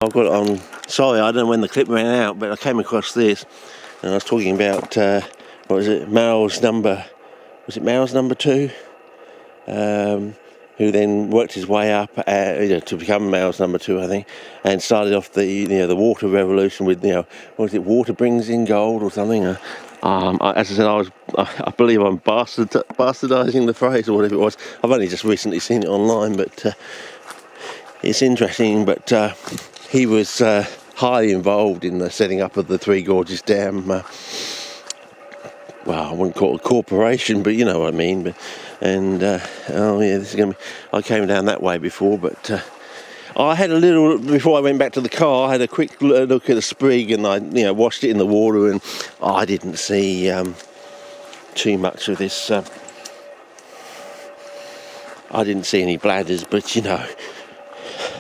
I've got it on. Sorry, I don't know when the clip ran out, but I came across this, and I was talking about what was it? Mao's number 2? Who then worked his way up to become Mao's number 2, I think, and started off the water revolution with what was it? Water brings in gold or something. As I said, I believe I'm bastardising the phrase or whatever it was. I've only just recently seen it online, but it's interesting. But he was highly involved in the setting up of the Three Gorges Dam. Well, I wouldn't call it a corporation, but you know what I mean. This is going to be. I came down that way before, but I had a little before I went back to the car. I had a quick look at a sprig, and I washed it in the water, and I didn't see too much of this. I didn't see any bladders, but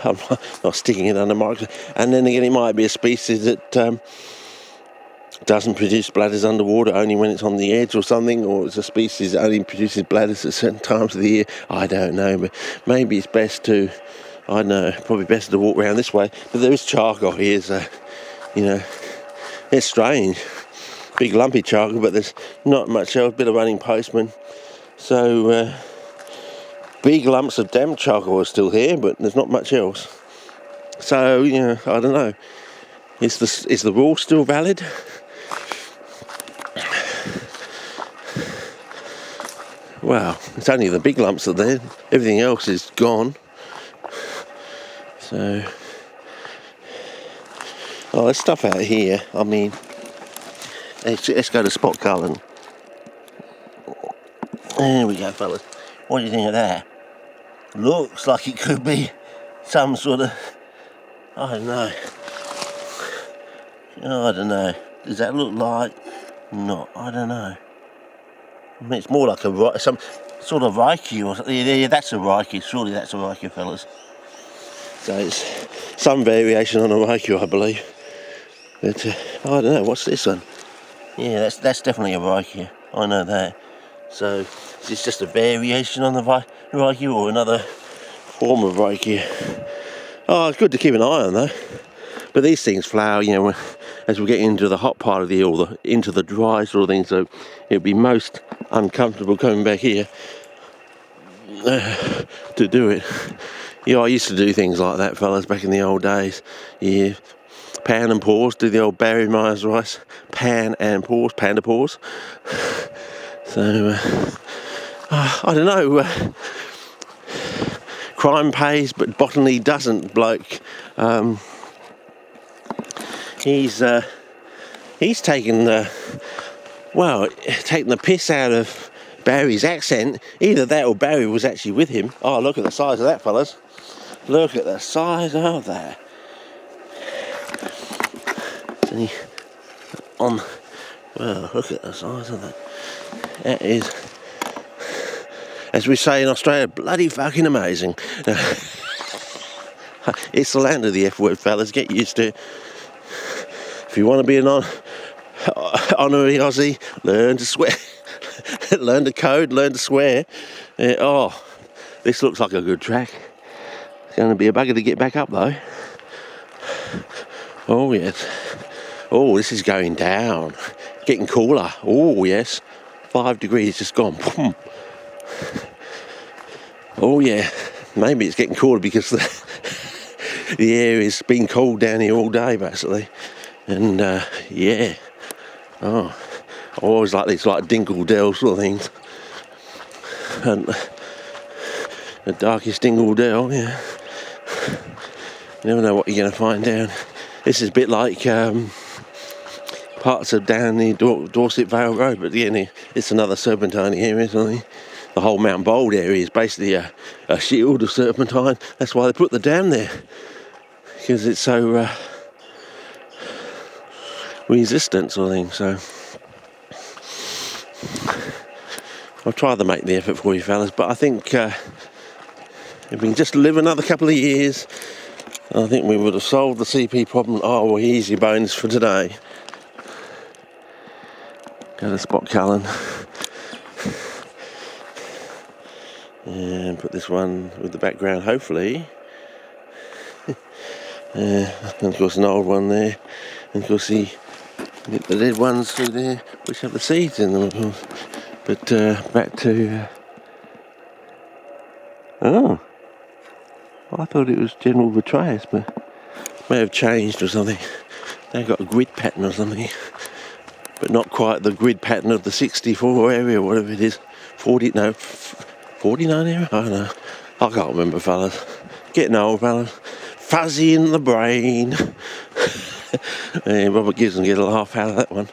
I'm not sticking it under microscope. And then again, it might be a species that doesn't produce bladders underwater, only when it's on the edge or something, or it's a species that only produces bladders at certain times of the year. I don't know, but maybe it's best to, I don't know, probably best to walk around this way. But there is charcoal here, so, it's strange. Big lumpy charcoal, but there's not much else, bit of running postman. So, big lumps of damp charcoal are still here, but there's not much else. So, I don't know. Is the rule still valid? Well, it's only the big lumps that are there. Everything else is gone. So, there's stuff out here. I mean, let's go to Spot Cullen. There we go, fellas. What do you think of that? Looks like it could be some sort of, I don't know. Does that look like? No, I don't know. I mean, it's more like some sort of Reiki or something. Yeah, that's a Reiki. Surely that's a Reiki, fellas. So it's some variation on a Reiki, I believe. But I don't know. What's this one? Yeah, that's definitely a Reiki. I know that. So is this just a variation on the Reiki or another form of Reiki? Oh, it's good to keep an eye on though. But these things flower, as we get into the hot part of the year, or into the dry sort of thing. So it'd be most uncomfortable coming back here to do it. I used to do things like that, fellas, back in the old days. Yeah, pan and pause, do the old Barry Myers rice, pan and pause, panda pause. So I don't know. Crime pays, but botany doesn't. Bloke. He's taken the piss out of Barry's accent. Either that or Barry was actually with him. Oh, look at the size of that, fellas. Look at the size of that. Look at the size of that. That is, as we say in Australia, bloody fucking amazing. It's the land of the F word, fellas. Get used to it. If you want to be an honorary Aussie, learn to swear. Learn to code, learn to swear. This looks like a good track. It's going to be a bugger to get back up, though. Oh, yes. Oh, this is going down. Getting cooler. Oh, yes. 5 degrees just gone. Oh, yeah. Maybe it's getting cooler because the air has been cold down here all day, basically. And, yeah. Oh, I always like these, Dingle Dell sort of things. And the darkest Dingle Dell, yeah. You never know what you're going to find down. This is a bit like parts of down the Dorset Vale Road, but again, it's another serpentine area, isn't it? The whole Mount Bold area is basically a shield of serpentine. That's why they put the dam there, because it's so resistant sort of thing. So I'll try to make the effort for you fellas, but I think if we can just live another couple of years, I think we would have solved the CP problem. Oh, well, easy bones for today. Go to Spot Cullen. And put this one with the background, hopefully. And of course an old one there. And of course the dead ones through there, which have the seeds in them, of course. But back to... oh, I thought it was general Betrayus, but may have changed or something. They've got a grid pattern or something, but not quite the grid pattern of the 64 area, whatever it is. 49 area? I don't know. I can't remember, fellas. Getting old, fellas. Fuzzy in the brain. And Robert Gibson get a laugh out of that one.